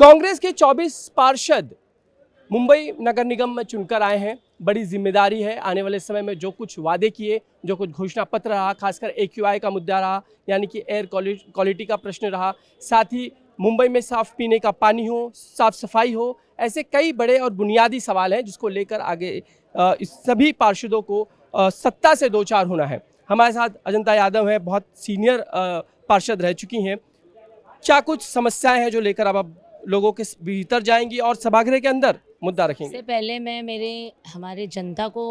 कांग्रेस के 24 पार्षद मुंबई नगर निगम में चुनकर आए हैं। बड़ी जिम्मेदारी है। आने वाले समय में जो कुछ वादे किए, जो कुछ घोषणा पत्र रहा, खासकर AQI का मुद्दा रहा, यानी कि एयर क्वालिटी का प्रश्न रहा, साथ ही मुंबई में साफ पीने का पानी हो, साफ सफाई हो, ऐसे कई बड़े और बुनियादी सवाल हैं जिसको लेकर आगे इस सभी पार्षदों को सत्ता से दो चार होना है। हमारे साथ अजंता यादव हैं, बहुत सीनियर पार्षद रह चुकी हैं। क्या कुछ समस्याएं हैं जो लेकर अब लोगों के भीतर जाएंगी और सभागृह के अंदर मुद्दा रखेंगे? सबसे पहले मैं हमारे जनता को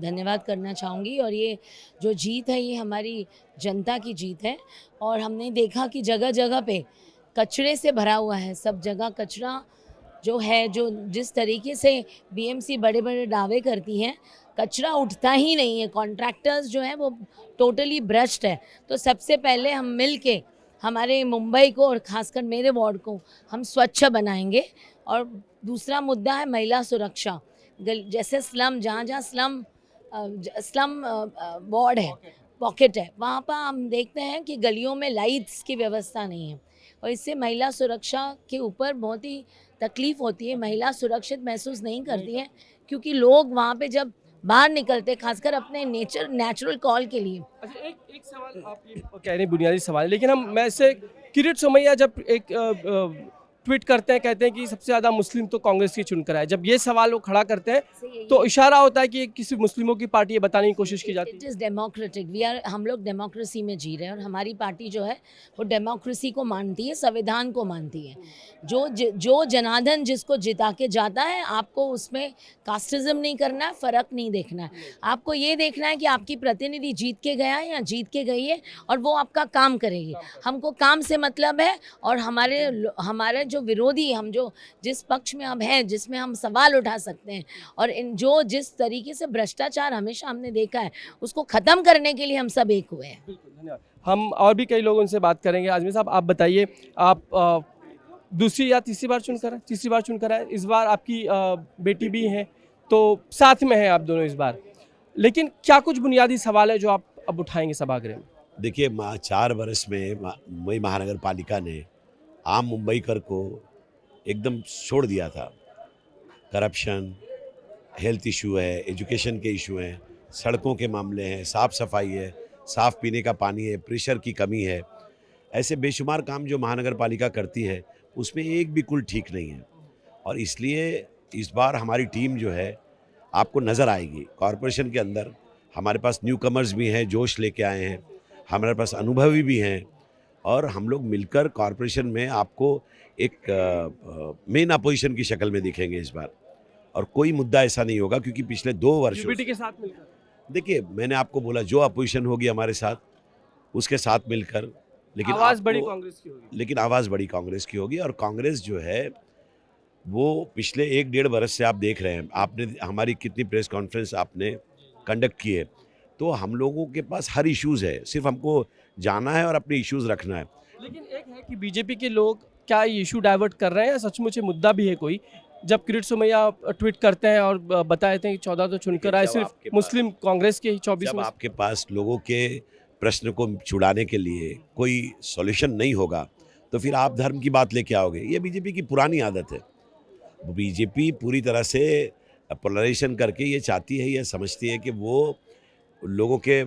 धन्यवाद करना चाहूँगी। और ये जो जीत है ये हमारी जनता की जीत है। और हमने देखा कि जगह जगह पे कचरे से भरा हुआ है, सब जगह कचरा जो है, जो जिस तरीके से BMC बड़े बड़े दावे करती हैं, कचरा उठता ही नहीं है। कॉन्ट्रैक्टर्स जो हैं वो टोटली भ्रष्ट है। तो सबसे पहले हम मिल के हमारे मुंबई को और ख़ासकर मेरे वार्ड को हम स्वच्छ बनाएंगे। और दूसरा मुद्दा है महिला सुरक्षा। जैसे स्लम, जहाँ जहाँ स्लम वार्ड है, पॉकेट है, वहाँ पर हम देखते हैं कि गलियों में लाइट्स की व्यवस्था नहीं है और इससे महिला सुरक्षा के ऊपर बहुत ही तकलीफ़ होती है। महिला सुरक्षित महसूस नहीं करती हैं क्योंकि लोग वहाँ पे जब बाहर निकलते, खासकर अपने नेचुरल कॉल के लिए। अच्छा, एक सवाल आप ये कह रहे हैं बुनियादी सवाल है, लेकिन मैं से किरीट सोमैया जब एक ट्वीट करते हैं, कहते हैं कि सबसे ज़्यादा मुस्लिम तो कांग्रेस की चुनकर आए, जब ये सवाल वो खड़ा करते हैं तो इशारा होता है कि किसी मुस्लिमों की पार्टी ये बताने की कोशिश की जाती है। It is democratic. हम लोग डेमोक्रेसी में जी रहे हैं और हमारी पार्टी जो है वो डेमोक्रेसी को मानती है, संविधान को मानती है। जो जनार्दन जिसको जिता के जाता है, आपको उसमें कास्टिज्म नहीं करना है, फ़र्क नहीं देखना है। आपको ये देखना है कि आपकी प्रतिनिधि जीत के गया है या जीत के गई है और वो आपका काम करेगी। हमको काम से मतलब है। और हमारे जो विरोधी, हम जो जिस पक्ष में हम हैं, जिसमें हम सवाल उठा सकते हैं और जिस तरीके से भ्रष्टाचार हमेशा हमने देखा है, उसको ख़त्म करने के लिए हम सब एक हुए हैं। बिल्कुल, धन्यवाद। हम और भी कई लोगों से बात करेंगे। आजमी साहब, आप बताइए, आप दूसरी या तीसरी बार चुनकर आए। इस बार आपकी बेटी भी हैं, तो साथ में हैं आप दोनों इस बार, लेकिन क्या कुछ बुनियादी सवाल है जो आप अब उठाएंगे सभागृह में? देखिए, 4 वर्ष में मुंबई महानगर पालिका ने आम मुंबईकर को एकदम छोड़ दिया था। करप्शन, हेल्थ इशू है, एजुकेशन के इशू हैं, सड़कों के मामले हैं, साफ़ सफाई है, साफ़ पीने का पानी है, प्रेशर की कमी है। ऐसे बेशुमार काम जो महानगर पालिका करती है उसमें एक भी कुल ठीक नहीं है। और इसलिए इस बार हमारी टीम जो है आपको नज़र आएगी। कॉरपोरेशन के अंदर हमारे पास न्यू कमर्स भी हैं, जोश लेके आए हैं, हमारे पास अनुभवी भी हैं और हम लोग मिलकर कॉरपोरेशन में आपको एक मेन अपोजिशन की शक्ल में दिखेंगे इस बार। और कोई मुद्दा ऐसा नहीं होगा क्योंकि पिछले 2 वर्षों यूपीटी के साथ मिलकर, देखिए, मैंने आपको बोला जो अपोजिशन होगी हमारे साथ, उसके साथ मिलकर, लेकिन आवाज़ बड़ी कांग्रेस की होगी। लेकिन आवाज़ बड़ी कांग्रेस की होगी। और कांग्रेस जो है वो पिछले 1-1.5 बरस से आप देख रहे हैं, आपने हमारी कितनी प्रेस कॉन्फ्रेंस आपने कंडक्ट की है। तो हम लोगों के पास हर इश्यूज़ है, सिर्फ हमको जाना है और अपने इश्यूज़ रखना है। लेकिन एक है कि बीजेपी के लोग क्या ये इशू डाइवर्ट कर रहे हैं या सचमुच ये मुद्दा भी है कोई? जब किरीट सोमैया ट्वीट करते हैं और बताते हैं कि 14 तो चुनकर आए, सिर्फ मुस्लिम कांग्रेस के ही 24 जब में। आपके पास लोगों के प्रश्न को छुड़ाने के लिए कोई सॉल्यूशन नहीं होगा तो फिर आप धर्म की बात लेके आओगे। ये बीजेपी की पुरानी आदत है। बीजेपी पूरी तरह से पोलराइजेशन करके ये चाहती है, ये समझती है कि वो लोगों के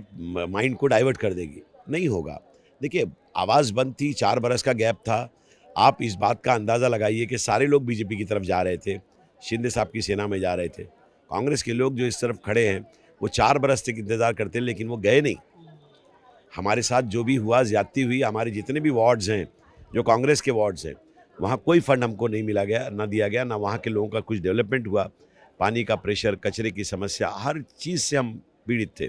माइंड को डाइवर्ट कर देगी। नहीं होगा। देखिए, आवाज़ बंद थी, 4 बरस का गैप था। आप इस बात का अंदाज़ा लगाइए कि सारे लोग बीजेपी की तरफ जा रहे थे, शिंदे साहब की सेना में जा रहे थे। कांग्रेस के लोग जो इस तरफ खड़े हैं वो 4 बरस तक इंतज़ार करते हैं, लेकिन वो गए नहीं। हमारे साथ जो भी हुआ, ज़्यादती हुई। हमारे जितने भी वार्ड्स हैं जो कांग्रेस के वार्ड्स हैं, वहाँ कोई फंड हमको नहीं मिला गया, ना दिया गया, ना वहाँ के लोगों का कुछ डेवलपमेंट हुआ। पानी का प्रेशर, कचरे की समस्या, हर चीज़ से हम पीड़ित थे।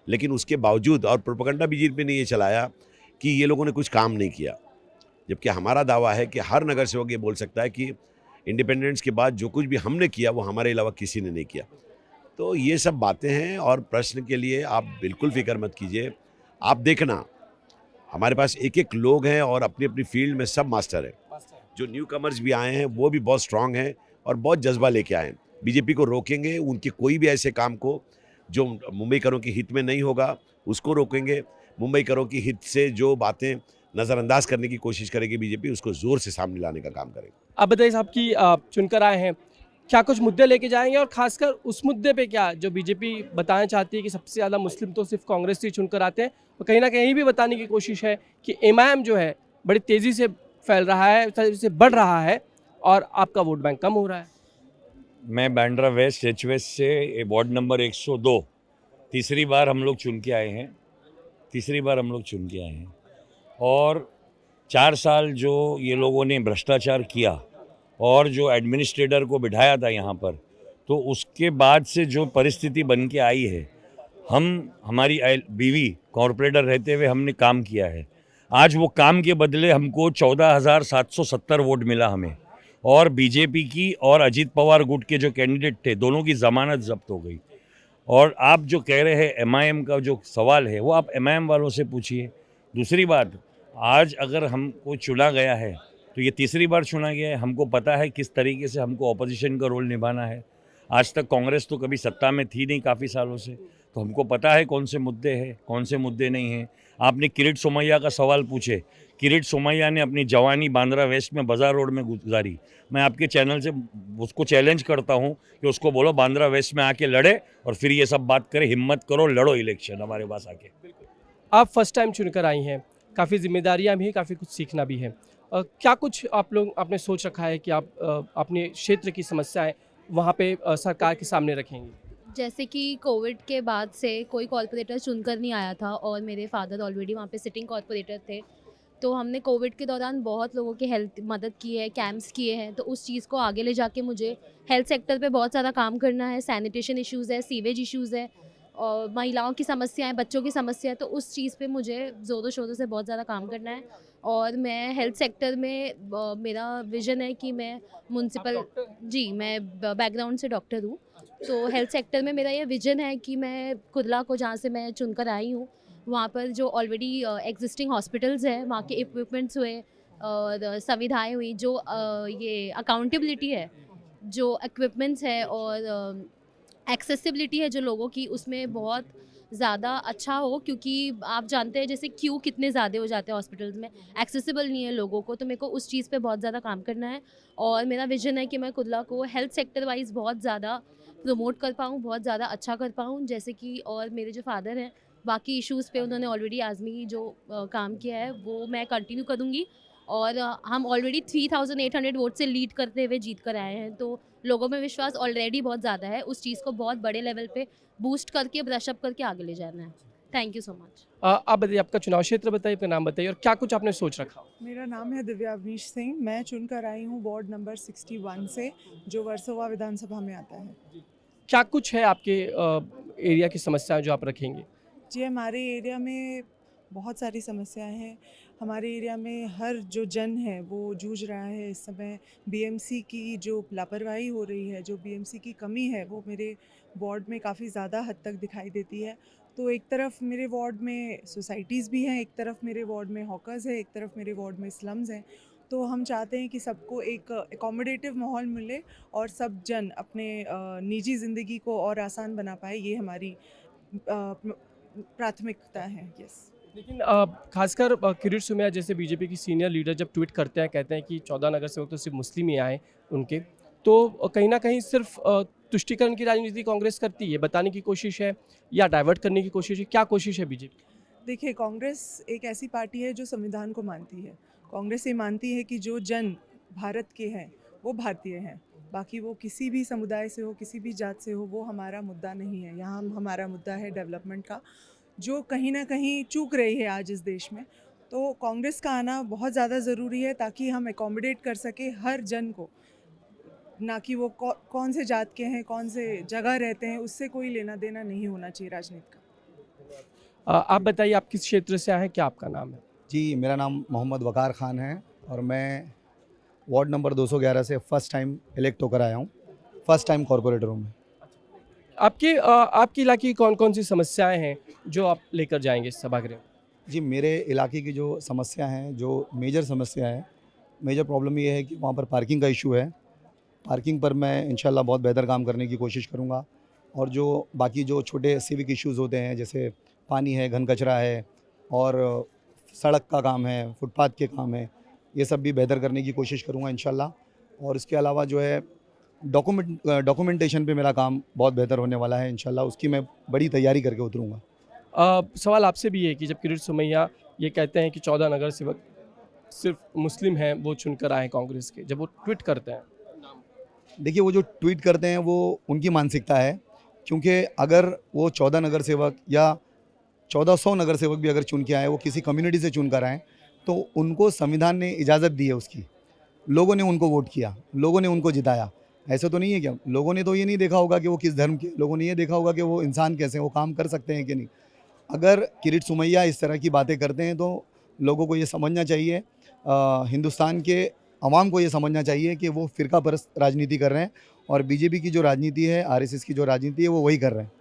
लेकिन उसके बावजूद, और प्रोपेगेंडा बीजेपी ने ये चलाया कि ये लोगों ने कुछ काम नहीं किया, जबकि हमारा दावा है कि हर नगर सेवक ये बोल सकता है कि इंडिपेंडेंस के बाद जो कुछ भी हमने किया वो हमारे अलावा किसी ने नहीं किया। तो ये सब बातें हैं और प्रश्न के लिए आप बिल्कुल फिक्र मत कीजिए। आप देखना, हमारे पास एक लोग हैं और अपनी अपनी फील्ड में सब मास्टर हैं। जो न्यू कमर्स भी आए हैं वो भी बहुत स्ट्रांग हैं और बहुत जज्बा लेके आए हैं। बीजेपी को रोकेंगे, उनके कोई भी ऐसे काम को जो मुंबईकरों के हित में नहीं होगा उसको रोकेंगे। मुंबईकरों की हित से जो बातें नज़रअंदाज करने की कोशिश करेगी बीजेपी, उसको ज़ोर से सामने लाने का काम करेगी। आप बताइए साहब कि चुनकर आए हैं, क्या कुछ मुद्दे लेके जाएंगे और खासकर उस मुद्दे पे क्या जो बीजेपी बताना चाहती है कि सबसे ज़्यादा मुस्लिम तो सिर्फ कांग्रेस से ही चुनकर आते हैं, और कहीं ना कहीं भी बताने की कोशिश है कि एमआईएम जो है बड़ी तेज़ी से फैल रहा है, तेज़ी से बढ़ रहा है और आपका वोट बैंक कम हो रहा है। मैं बांद्रा वेस्ट एच वेस्ट से वार्ड नंबर 102 तीसरी बार हम लोग चुन के आए हैं और 4 साल जो ये लोगों ने भ्रष्टाचार किया और जो एडमिनिस्ट्रेटर को बिठाया था यहाँ पर, तो उसके बाद से जो परिस्थिति बन के आई है, हमारी बीवी कॉरपोरेटर रहते हुए हमने काम किया है। आज वो काम के बदले हमको 14,770 वोट मिला हमें, और बीजेपी की और अजीत पवार गुट के जो कैंडिडेट थे दोनों की ज़मानत जब्त हो गई। और आप जो कह रहे हैं एमआईएम का जो सवाल है वो आप एमआईएम वालों से पूछिए। दूसरी बात, आज अगर हमको चुना गया है तो ये तीसरी बार चुना गया है, हमको पता है किस तरीके से हमको ऑपोजिशन का रोल निभाना है। आज तक कांग्रेस तो कभी सत्ता में थी नहीं काफ़ी सालों से, तो हमको पता है कौन से मुद्दे हैं कौन से मुद्दे नहीं हैं। आपने किरीट सोमैया का सवाल पूछे, किरीट सोमैया ने अपनी जवानी बांद्रा वेस्ट में बाजार रोड में गुजारी। मैं आपके चैनल से उसको चैलेंज करता हूं कि उसको बोलो बांद्रा वेस्ट में आके लड़े और फिर ये सब बात करे, हिम्मत करो, लड़ो इलेक्शन हमारे पास आके। आप फर्स्ट टाइम चुनकर आई हैं, काफ़ी जिम्मेदारियां भी हैं, काफ़ी कुछ सीखना भी है। क्या कुछ आपने सोच रखा है कि आप अपने क्षेत्र की समस्याएं वहाँ पे सरकार के सामने रखेंगी? जैसे कि कोविड के बाद से कोई कॉर्पोरेटर चुनकर नहीं आया था और मेरे फादर ऑलरेडी वहाँ पे सिटिंग कॉर्पोरेटर थे, तो हमने कोविड के दौरान बहुत लोगों की हेल्थ मदद की है, कैंप्स किए हैं। तो उस चीज़ को आगे ले जाके मुझे हेल्थ सेक्टर पे बहुत ज़्यादा काम करना है। सैनिटेशन इश्यूज़ है, सीवेज इश्यूज़ है और महिलाओं की समस्याएं, बच्चों की समस्या है, तो उस चीज़ पे मुझे ज़ोरों शोरों से बहुत ज़्यादा काम करना है। और मैं हेल्थ सेक्टर में मेरा विज़न है कि मैं म्यूनसिपल, जी मैं बैकग्राउंड से डॉक्टर हूँ, तो हेल्थ सेक्टर में मेरा ये विज़न है कि मैं कुर्ला को, जहाँ से मैं चुनकर आई हूँ, वहाँ पर जो ऑलरेडी एग्जिस्टिंग हॉस्पिटल्स हैं, वहाँ के इक्विपमेंट्स हुए और सुविधाएँ हुई, जो ये अकाउंटेबिलिटी है, जो इक्विपमेंट्स है और एक्सेसिबिलिटी है जो लोगों की, उसमें बहुत ज़्यादा अच्छा हो। क्योंकि आप जानते हैं जैसे क्यू कितने ज़्यादा हो जाते हैं हॉस्पिटल्स में, एक्सेसिबल नहीं है लोगों को, तो मेरे को उस चीज़ पे बहुत ज़्यादा काम करना है। और मेरा विजन है कि मैं कुर्ला को हेल्थ सेक्टर वाइज बहुत ज़्यादा प्रमोट कर पाऊँ, बहुत ज़्यादा अच्छा कर पाऊँ। जैसे कि और मेरे जो फादर हैं, बाकी इश्यूज़ पे उन्होंने ऑलरेडी आज़मी जो काम किया है वो मैं कंटिन्यू करूँगी। और हम ऑलरेडी 3800 वोट से लीड करते हुए जीत कर आए हैं, तो लोगों में विश्वास ऑलरेडी बहुत ज़्यादा है। उस चीज़ को बहुत बड़े लेवल पे बूस्ट करके, ब्रश अप करके आगे ले जाना है। Thank you so much. आप बताइए, आपका चुनाव क्षेत्र बताइए, अपना नाम बताइए और क्या कुछ आपने सोच रखा? मेरा नाम है दिव्या अवनीश सिंह। मैं चुनकर आई हूँ वार्ड नंबर 61 से, जो वर्सोवा विधानसभा में आता है। क्या कुछ है आपके एरिया की समस्याएं जो आप रखेंगे? जी, हमारे एरिया में बहुत सारी समस्याएं हैं। हमारे एरिया में हर जो जन है वो जूझ रहा है इस समय। बीएमसी की जो लापरवाही हो रही है, जो बीएमसी की कमी है, वो मेरे वार्ड में काफ़ी ज़्यादा हद तक दिखाई देती है। तो एक तरफ मेरे वार्ड में सोसाइटीज़ भी हैं, एक तरफ मेरे वार्ड में हॉकर्स है, एक तरफ मेरे वार्ड में स्लम्स हैं। तो हम चाहते हैं कि सबको एक एकोमोडेटिव माहौल मिले और सब जन अपने निजी ज़िंदगी को और आसान बना पाए, ये हमारी प्राथमिकता है। यस। लेकिन खासकर किरीट सोमैया जैसे बीजेपी की सीनियर लीडर जब ट्वीट करते हैं, कहते हैं कि 14 नगर सेवक तो सिर्फ मुस्लिम ही आए उनके, तो कहीं ना कहीं सिर्फ तुष्टीकरण की राजनीति कांग्रेस करती है, बताने की कोशिश है या डाइवर्ट करने की कोशिश है? क्या कोशिश है बीजेपी? देखिए, कांग्रेस एक ऐसी पार्टी है जो संविधान को मानती है। कांग्रेस ये मानती है कि जो जन भारत के हैं वो भारतीय हैं, बाकी वो किसी भी समुदाय से हो, किसी भी जात से हो, वो हमारा मुद्दा नहीं है। यहाँ हमारा मुद्दा है डेवलपमेंट का, जो कहीं ना कहीं चूक रही है आज इस देश में। तो कांग्रेस का आना बहुत ज़्यादा ज़रूरी है ताकि हम एकोमोडेट कर सके हर जन को, ना कि वो कौन से जात के हैं, कौन से जगह रहते हैं, उससे कोई लेना देना नहीं होना चाहिए राजनीति का। आप बताइए, आप किस क्षेत्र से आए हैं, क्या आपका नाम है? जी, मेरा नाम मोहम्मद वकार ख़ान है और मैं वार्ड नंबर 211 से फ़र्स्ट टाइम इलेक्ट होकर आया हूँ, फ़र्स्ट टाइम कॉर्पोरेटर हूँ मैं। आपके इलाके की कौन कौन सी समस्याएं हैं जो आप लेकर जाएंगे इस सभागृह में? जी, मेरे इलाके की जो समस्या हैं, जो मेजर समस्या है, मेजर प्रॉब्लम ये है कि वहाँ पर पार्किंग का इशू है। पार्किंग पर मैं इंशाल्लाह बहुत बेहतर काम करने की कोशिश करूँगा। और जो बाकी जो छोटे सिविक इश्यूज़ होते हैं, जैसे पानी है, घन कचरा है और सड़क का काम है, फुटपाथ के काम है, ये सब भी बेहतर करने की कोशिश करूँगा इंशाल्लाह। और इसके अलावा जो है डॉक्यूमेंटेशन पे मेरा काम बहुत बेहतर होने वाला है इंशाल्लाह, उसकी मैं बड़ी तैयारी करके उतरूँगा। सवाल आपसे भी है कि जब किरीट सोमैया ये कहते हैं कि 14 नगर सेवक सिर्फ मुस्लिम हैं वो चुनकर आए कांग्रेस के, जब वो ट्वीट करते हैं, देखिए वो जो ट्वीट करते हैं वो उनकी मानसिकता है, क्योंकि अगर वो 14 नगर सेवक या 1400 नगर सेवक भी अगर चुन के आए, वो किसी कम्युनिटी से चुन कर आए, तो उनको संविधान ने इजाज़त दी है उसकी, लोगों ने उनको वोट किया, लोगों ने उनको जिताया। ऐसा तो नहीं है क्या? लोगों ने तो ये नहीं देखा होगा कि वो किस धर्म के, लोगों ने ये देखा होगा कि वो इंसान कैसे हैं, वो काम कर सकते हैं कि नहीं। अगर किरीट सोमैया इस तरह की बातें करते हैं तो लोगों को ये समझना चाहिए, हिंदुस्तान के अवाम को ये समझना चाहिए कि वो फ़िरका परस्त राजनीति कर रहे हैं और बीजेपी की जो राजनीति है, आरएसएस की जो राजनीति है, वो वही कर रहे हैं।